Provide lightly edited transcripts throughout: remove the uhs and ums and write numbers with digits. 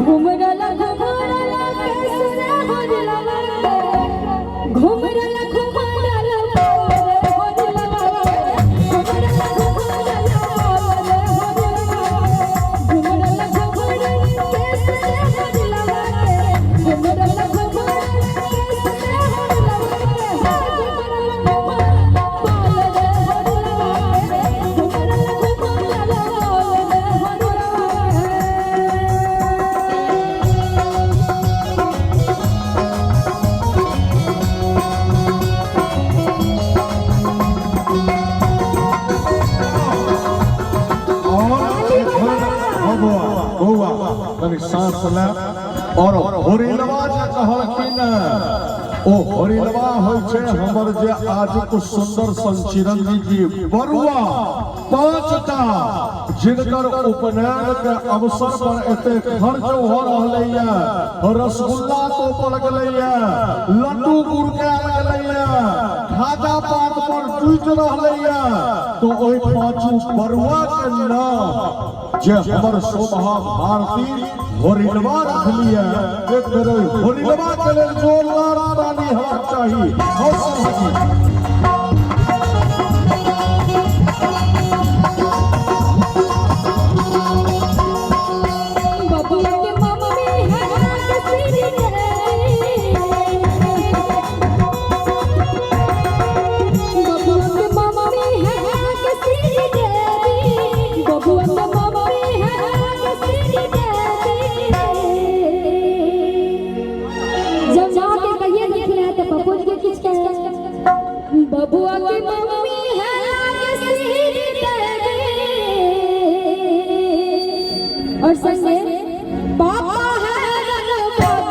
घुमरला घुमरला कैसे होरला घुमरला घुमरला होरला घुमरला घुमरला घुमरला घुमरला कैसे होरला घुमरला घुमरला सांस ले और होरिलवा जे कहलखिन ओ होरिलवा होइ छै हमर जे आज को सुंदर सन चिरंजीवी जी बरुआ पांचटा जिनकर उपनयन के अवसर पर एते खर्च हो रहलै है रसगुल्ला तो पड़ गेलै है लड्डू गुड़ के गेलै है खाजा पात पर टूट रहलै है तो ओइ पांचू बरुआ के नाम जे हमर शोभा भारती होरिलवा रखलिए एक बेर होरिलवा के लेल जोरदार ताली होबाक चाही। बबुआ की मम्मी है और संगे पापा है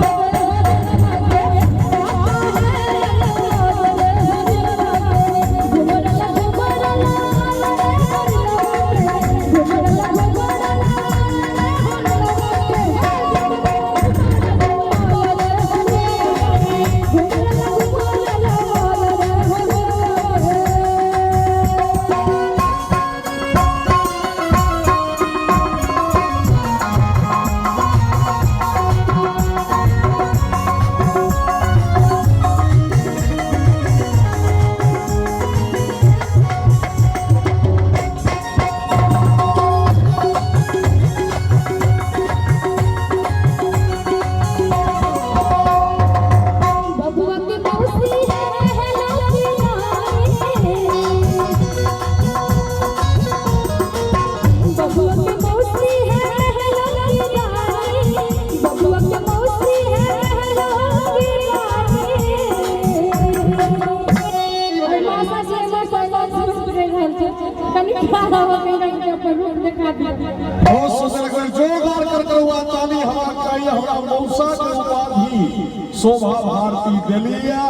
शोभा भारती दिलिया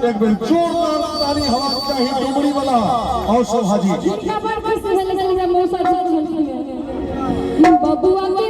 एक बेर जोरदार ताली हवा चाहिए डुमरी वाला और शोभा जी बबुआ के